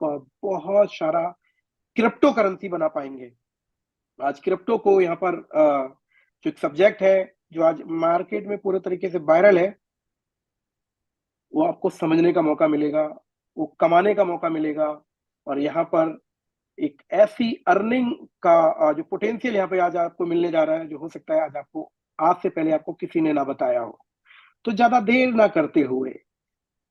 बहुत सारा crypto currency बना पाएँगे। आज क्रिप्टो को यहाँ पर जो एक सब्जेक्ट है, जो आज मार्केट में पूरे तरीके से वायरल है, वो आपको समझने का मौका मिलेगा, वो कमाने का मौका मिलेगा और यहाँ पर एक ऐसी अर्निंग का जो पोटेंशियल यहाँ पे आज आपको मिलने जा रहा है, जो हो सकता है आज से पहले आपको किसी ने ना बताया हो। तो ज़्यादा देर ना करते हुए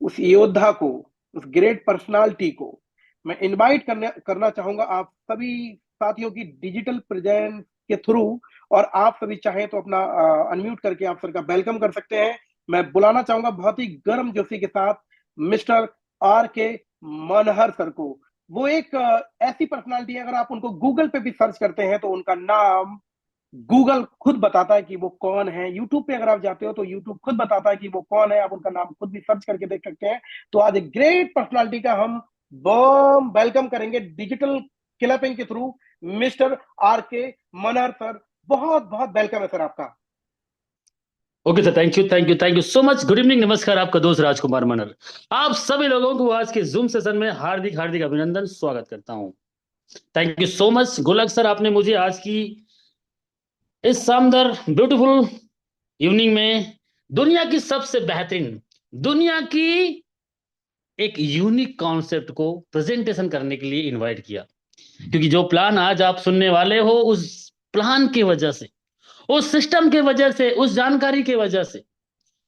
उस योद्धा को, उस ग्रेट पर्सनैलिटी को मैं इनवाइट करना चाहूँगा आप सभी साथियों की डिजिटल प्रेज़ेंस के थ्रू और आप सभी चाहें तो अपना अनम्यूट करके आप सर का वेलकम कर सकते हैं। मैं बुलाना चाहूँगा बहुत ही गर्मजोशी के साथ मिस्टर आर के मनहर सर को। वो एक ऐसी पर्सनैलिटी है, अगर आप उनको गूगल पे भी सर्च करते हैं तो उनका नाम गूगल खुद बताता है कि वो कौन है। यूट्यूब पे अगर आप जाते हो तो यूट्यूब खुद बताता है कि वो कौन है, आप उनका नाम खुद भी सर्च करके देख सकते हैं। तो आज एक ग्रेट पर्सनालिटी का हम वार्म वेलकम करेंगे डिजिटल क्लैपिंग के थ्रू। मिस्टर आर के मनहर सर, बहुत बहुत वेलकम है सर आपका। Okay sir, thank you so much. Good evening, नमस्कार। आपका दोस्त राजकुमार मनर आप सभी लोगों को आज के जूम सेशन में हार्दिक हार्दिक अभिनंदन, स्वागत करता हूं। थैंक यू सो मच गोलक सर, आपने मुझे आज की इस शानदार ब्यूटीफुल इवनिंग में दुनिया की सबसे बेहतरीन, दुनिया की एक यूनिक कॉन्सेप्ट को प्रेजेंटेशन करने के लिए इनवाइट किया। क्योंकि जो प्लान आज आप सुनने वाले हो, उस प्लान की वजह से, उस सिस्टम की वजह से, उस जानकारी की वजह से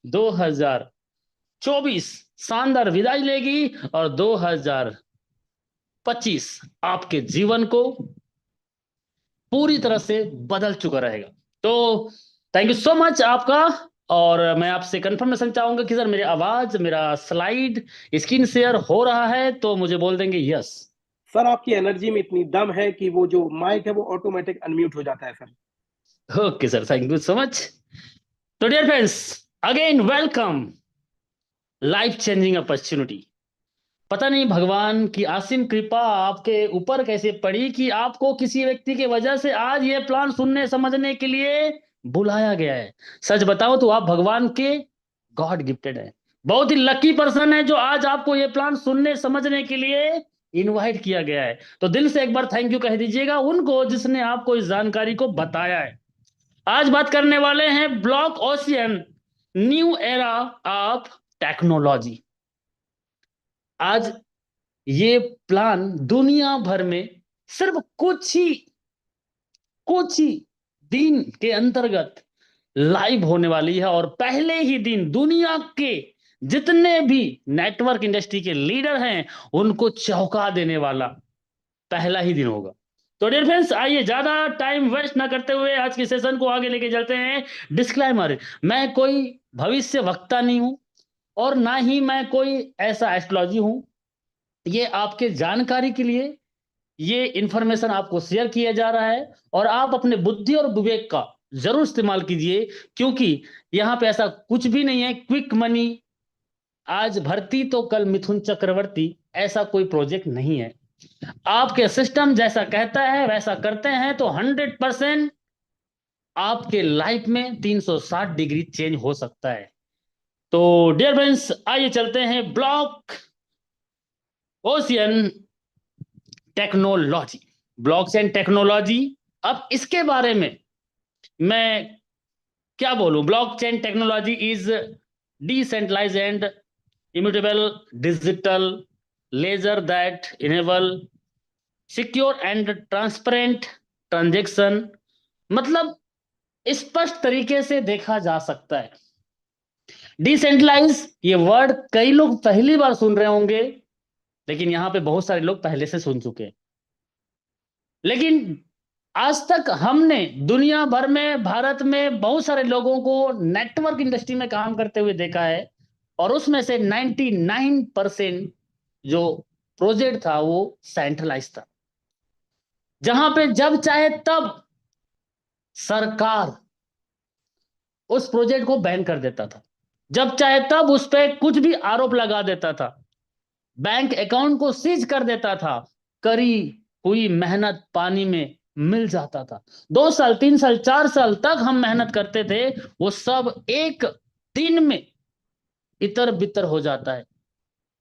2024 शानदार विदाई लेगी और 2025 आपके जीवन को पूरी तरह से बदल चुका रहेगा। तो थैंक यू सो मच आपका। और मैं आपसे कंफर्मेशन चाहूंगा कि सर मेरी आवाज, मेरा स्लाइड, स्क्रीन शेयर हो रहा है तो मुझे बोल देंगे यस। सर आपकी एनर्जी में इतनी दम है कि वो जो माइक है वो ऑटोमेटिक अनम्यूट हो जाता है sir. Okay sir, thank you so much. तो dear friends, again welcome, life changing opportunity. पता नहीं भगवान की असीम कृपा आपके ऊपर कैसे पड़ी कि आपको किसी व्यक्ति की वजह से आज ये प्लान सुनने समझने के लिए बुलाया गया है। सच बताओ तो आप भगवान के गॉड गिफ्टेड है, बहुत ही लकी पर्सन है जो आज आपको ये प्लान सुनने समझने के लिए इनवाइट किया गया है। तो दिल से एक बार थैंक यू कह दीजिएगा उनको जिसने आपको इस जानकारी को बताया है। आज बात करने वाले हैं block ocean, new era of technology. आज ये प्लान दुनिया भर में सिर्फ कुछ ही दिन के अंतर्गत लाइव होने वाली है और पहले ही दिन दुनिया के जितने भी नेटवर्क इंडस्ट्री के लीडर हैं उनको चौंका देने वाला पहला ही दिन होगा। तो डियर फ्रेंड्स, आइए ज्यादा टाइम वेस्ट ना करते हुए आज के सेशन को आगे लेके चलते हैं। डिस्क्लेमर, मैं कोई भविष्य वक्ता नहीं हूं और ना ही मैं कोई ऐसा एस्ट्रोलॉजी हूं। ये आपके जानकारी के लिए ये इंफॉर्मेशन आपको शेयर किया जा रहा है और आप अपने बुद्धि और विवेक का जरूर इस्तेमाल कीजिए, क्योंकि यहां पे ऐसा कुछ भी नहीं है क्विक मनी, आज भर्ती तो कल मिथुन चक्रवर्ती, ऐसा कोई प्रोजेक्ट नहीं है। आपके सिस्टम जैसा कहता है वैसा करते हैं तो 100% आपके लाइफ में 360 डिग्री चेंज हो सकता है। तो डियर फ्रेंड्स, आइए चलते हैं block ocean technology, blockchain technology. अब इसके बारे में मैं क्या बोलूं। Blockchain technology is decentralised and immutable digital ledger that enable secure and transparent transaction. मतलब स्पष्ट तरीके से देखा जा सकता है। डिसेंट्रलाइज ये वर्ड कई लोग पहली बार सुन रहे होंगे, लेकिन यहां पे बहुत सारे लोग पहले से सुन चुके हैं। लेकिन आज तक हमने दुनिया भर में, भारत में बहुत सारे लोगों को नेटवर्क इंडस्ट्री में काम करते हुए देखा है और उसमें से 99% जो प्रोजेक्ट था वो सेंट्रलाइज था, जहां पे जब चाहे तब सरकार उस प्रोजेक्ट को बैन कर देता था, जब चाहे तब उस पर कुछ भी आरोप लगा देता था, बैंक अकाउंट को सीज कर देता था, करी हुई मेहनत पानी में मिल जाता था। 2 साल, 3 साल, 4 साल तक हम मेहनत करते थे, वो सब एक दिन में इतर बितर हो जाता है।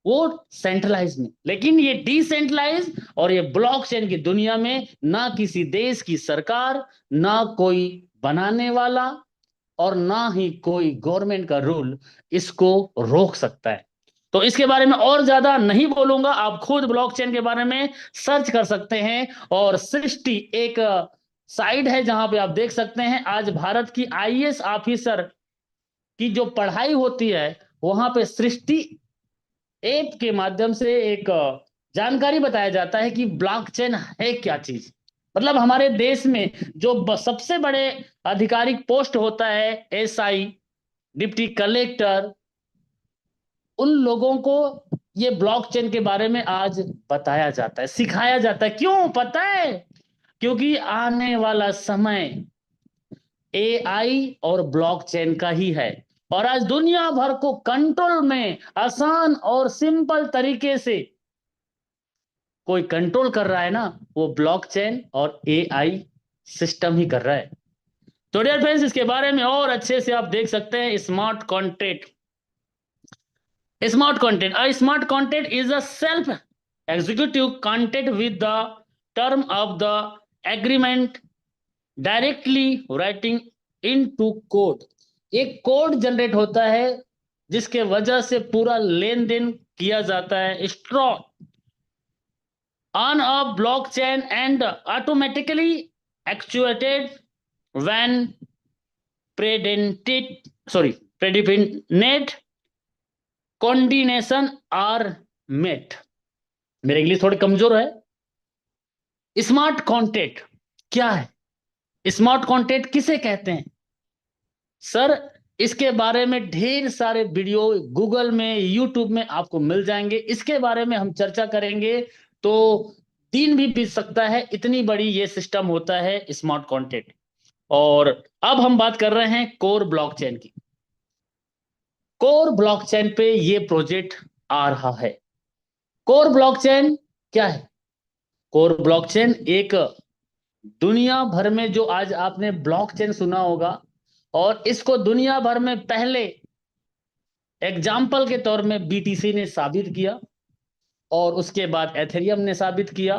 वो सेंट्रलाइज में, लेकिन ये डिसेंट्रलाइज और ये ब्लॉकचेन की दुनिया में ना किसी देश की सरकार, ना कोई बनाने वाला, और ना ही कोई गवर्नमेंट का रूल इसको रोक सकता है। तो इसके बारे में और ज्यादा नहीं बोलूंगा, आप खुद ब्लॉकचेन के बारे में सर्च कर सकते हैं। और सृष्टि एक साइट है जहां पे आप देख सकते हैं आज भारत की आईएएस ऑफिसर की जो पढ़ाई होती है, वहां पे सृष्टि ऐप के माध्यम से एक जानकारी बताया जाता है कि ब्लॉकचेन है क्या चीज। मतलब हमारे देश में जो सबसे बड़े आधिकारिक पोस्ट होता है, एसआई, डिप्टी कलेक्टर, उन लोगों को ये ब्लॉकचेन के बारे में आज बताया जाता है, सिखाया जाता है। क्यों पता है? क्योंकि आने वाला समय एआई और ब्लॉकचेन का ही है। और आज दुनिया भर को कंट्रोल में आसान और सिंपल तरीके से कोई कंट्रोल कर रहा है ना, वो ब्लॉकचेन और एआई सिस्टम ही कर रहा है। तो डियर फ्रेंड्स, इसके बारे में और अच्छे से आप देख सकते हैं। Smart contract, smart content, a smart content is a self executive content with the term of the agreement directly writing into code। एक कोड जनरेट होता है जिसके वजह से पूरा लेन देन किया जाता है। Straw on a blockchain and automatically actuated when predefined, predefined condition are met। मेरे इंग्लिश थोड़ी कमजोर है। स्मार्ट कॉन्टेंट क्या है? स्मार्ट कॉन्टेंट किसे कहते हैं सर? इसके बारे में ढेर सारे वीडियो गूगल में, यूट्यूब में आपको मिल जाएंगे। इसके बारे में हम चर्चा करेंगे तो दिन भी बीत सकता है, इतनी बड़ी ये सिस्टम होता है स्मार्ट कॉन्टेंट। और अब हम बात कर रहे हैं कोर ब्लॉकचेन की। कोर ब्लॉकचेन पे ये प्रोजेक्ट आ रहा है। कोर ब्लॉकचेन क्या है? कोर ब्लॉकचेन एक दुनिया भर में, जो आज आपने ब्लॉकचेन सुना होगा, और इसको दुनिया भर में पहले एग्जाम्पल के तौर में बीटीसी ने साबित किया, और उसके बाद एथेरियम ने साबित किया,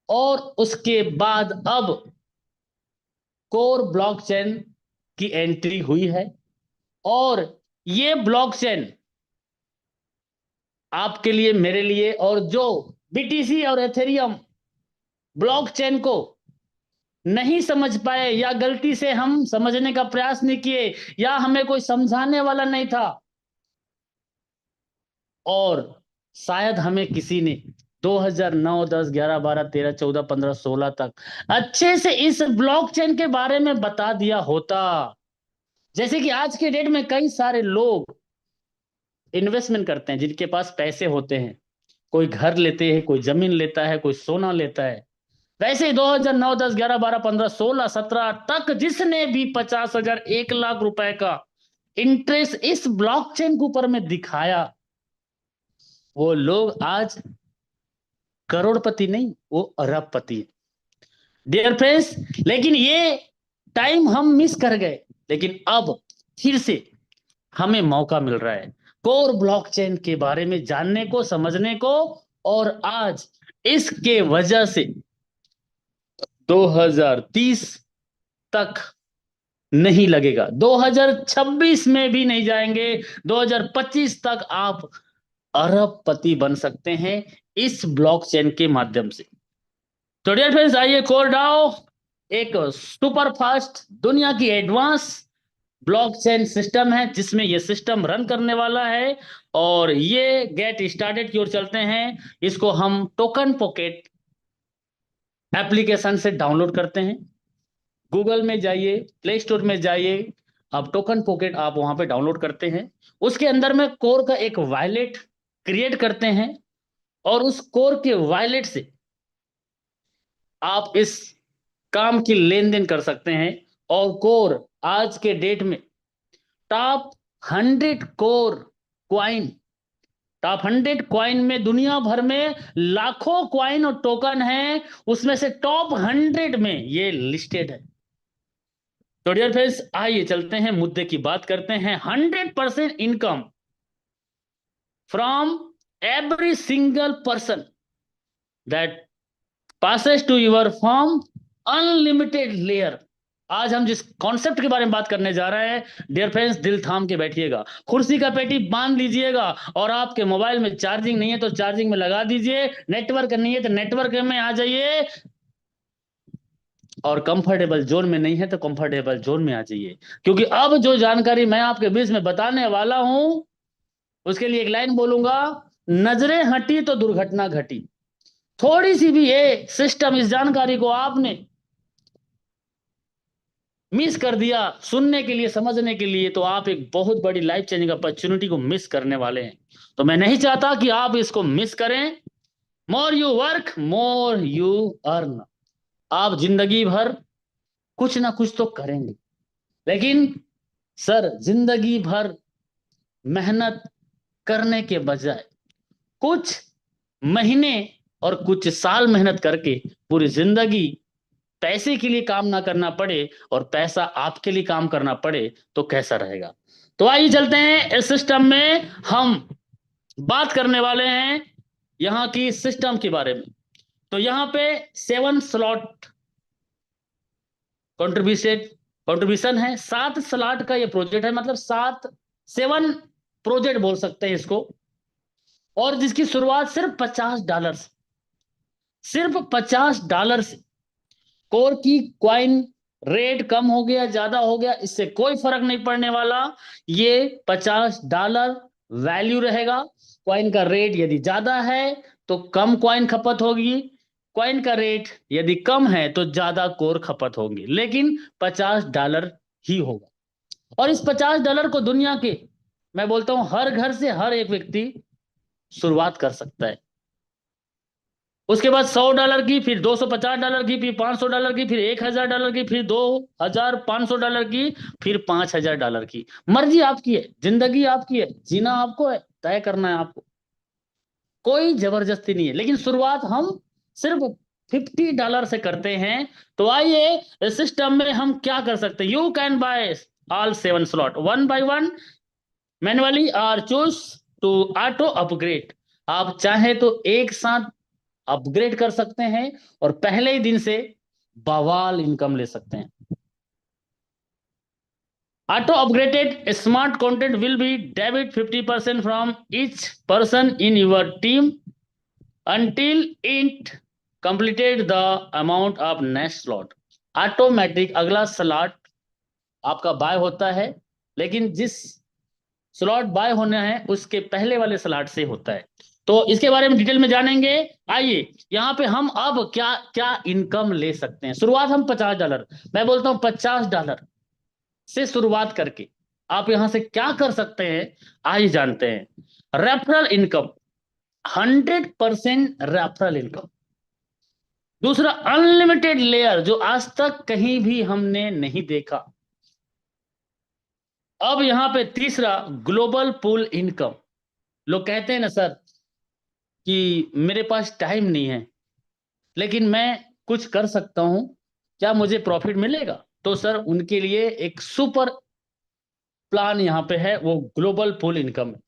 और उसके बाद अब कोर ब्लॉकचेन की एंट्री हुई है। और ये ब्लॉकचेन आपके लिए, मेरे लिए, और जो बीटीसी और एथेरियम ब्लॉकचेन को नहीं समझ पाए, या गलती से हम समझने का प्रयास नहीं किए, या हमें कोई समझाने वाला नहीं था, और शायद हमें किसी ने 2009, 10, 11, 12, 13, 14, 15, 16 तक अच्छे से इस ब्लॉकचेन के बारे में बता दिया होता। जैसे कि आज के डेट में कई सारे लोग इन्वेस्टमेंट करते हैं, जिनके पास पैसे होते हैं, कोई घर लेते हैं, कोई जमीन लेता है, कोई सोना लेता है। वैसे ही 2009, 10, 11, 12, 15, 16, 17 तक जिसने भी 50,000, 1 लाख रुपए का इंटरेस्ट इस ब्लॉकचेन के ऊपर में दिखाया, वो लोग आज करोड़पति नहीं, वो अरबपति है डियर फ्रेंड्स। लेकिन ये टाइम हम मिस कर गए, लेकिन अब फिर से हमें मौका मिल रहा है कोर ब्लॉकचेन के बारे में जानने को, समझने को। और आज इसके वजह से 2030 तक नहीं लगेगा, 2026 में भी नहीं जाएंगे, 2025 तक आप अरबपति बन सकते हैं इस ब्लॉकचेन के माध्यम से। तो डियर फ्रेंड्स, आइए, कोरडाओ एक सुपर फास्ट, दुनिया की एडवांस ब्लॉकचेन सिस्टम है जिसमें ये सिस्टम रन करने वाला है। और ये गेट स्टार्टेड की ओर चलते हैं। इसको हम टोकन पॉकेट एप्लीकेशन से डाउनलोड करते हैं। गूगल में जाइए, प्ले स्टोर में जाइए, आप टोकन पॉकेट आप वहां पे डाउनलोड करते हैं। उसके अंदर में कोर का एक वॉलेट क्रिएट करते हैं, और उस कोर के वॉलेट से आप इस काम की लेन देन कर सकते हैं। और कोर आज के डेट में top 100 core coin, top 100 coin में दुनिया भर में लाखों क्वाइन और टोकन है, उसमें से टॉप 100 में ये लिस्टेड है। तो डियर फ्रेंड्स, आइए चलते हैं, मुद्दे की बात करते हैं। 100% income from every single person that passes to your firm unlimited layer। आज हम जिस कॉन्सेप्ट के बारे में बात करने जा रहे हैं डियर फ्रेंड्स, दिल थाम के बैठिएगा, कुर्सी का पेटी बांध लीजिएगा, और आपके मोबाइल में चार्जिंग नहीं है तो चार्जिंग में लगा दीजिए, नेटवर्क नहीं है तो नेटवर्क में आ जाइए, और कंफर्टेबल जोन में नहीं है तो कंफर्टेबल जोन में आ जाइए। क्योंकि अब जो जानकारी मैं आपके बीच में बताने वाला हूं, उसके लिए एक लाइन बोलूंगा, नजरें हटी तो दुर्घटना घटी। थोड़ी सी भी ये सिस्टम, इस जानकारी को आपने मिस कर दिया सुनने के लिए, समझने के लिए, तो आप एक बहुत बड़ी लाइफ चेंजिंग अपॉर्चुनिटी को मिस करने वाले हैं। तो मैं नहीं चाहता कि आप इसको मिस करें। More you work more you earn. आप जिंदगी भर कुछ ना कुछ तो करेंगे, लेकिन सर जिंदगी भर मेहनत करने के बजाय कुछ महीने और कुछ साल मेहनत करके पूरी जिंदगी पैसे के लिए काम ना करना पड़े और पैसा आपके लिए काम करना पड़े, तो कैसा रहेगा। तो आइए चलते हैं इस सिस्टम में, हम बात करने वाले हैं यहां की सिस्टम के बारे में। तो यहां पे 7 स्लॉट कंट्रीब्यूशन है, 7 स्लॉट का ये प्रोजेक्ट है, मतलब 7 प्रोजेक्ट बोल सकते हैं इसको, और जिसकी शुरुआत सिर्फ $50 से, सिर्फ $50 से। कोर की क्वाइन रेट कम हो गया ज्यादा हो गया इससे कोई फर्क नहीं पड़ने वाला, ये $50 वैल्यू रहेगा। क्वाइन का रेट यदि ज्यादा है तो कम क्वाइन खपत होगी, क्वाइन का रेट यदि कम है तो ज्यादा कोर खपत होंगे, लेकिन $50 ही होगा। और इस $50 को दुनिया के, मैं बोलता हूं, हर घर से हर एक व्यक्ति शुरुआत कर सकता है। उसके बाद $100 की, फिर $250 की, फिर $500 की, फिर $1000 की, फिर $2500 की, फिर $5000 की। मर्जी आपकी है, जिंदगी आपकी है, जीना आपको है, तय करना है आपको, कोई जबरदस्ती नहीं है। लेकिन शुरुआत हम सिर्फ $50 से करते हैं। तो आइए इस सिस्टम में हम क्या कर सकते हैं। You can buy all 7 slot one by one manually और चूज टू ऑटो अपग्रेड। आप चाहे तो एक साथ अपग्रेड कर सकते हैं और पहले ही दिन से बवाल इनकम ले सकते हैं। Auto upgraded smart content will be debit 50% from each person in your team until it completed the amount of next slot। Automatic अगला स्लॉट आपका बाय होता है, लेकिन जिस स्लॉट बाय होना है उसके पहले वाले स्लॉट से होता है। तो इसके बारे में डिटेल में जानेंगे। आइए यहाँ पे हम अब क्या क्या इनकम ले सकते हैं। शुरुआत हम $50, मैं बोलता हूं $50 से शुरुआत करके आप यहां से क्या कर सकते हैं, आइए जानते हैं। Referral income, 100% referral income. दूसरा, अनलिमिटेड लेयर, जो आज तक कहीं भी हमने नहीं देखा। अब यहां पे तीसरा, ग्लोबल पूल इनकम। लोग कहते हैं ना सर कि मेरे पास टाइम नहीं है लेकिन मैं कुछ कर सकता हूं, क्या मुझे प्रॉफिट मिलेगा? तो सर उनके लिए एक सुपर प्लान यहां पे है, वो ग्लोबल पूल इनकम है।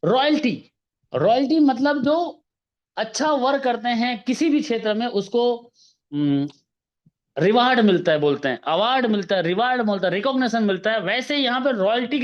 रॉयल्टी, रॉयल्टी मतलब जो अच्छा वर्क करते हैं किसी भी क्षेत्र में उसको रिवार्ड मिलता है, बोलते हैं अवार्ड मिलता है, रिवार्ड मिलता है, रिकॉग्निशन मिलता है। वैसे यहाँ पे रॉयल्टी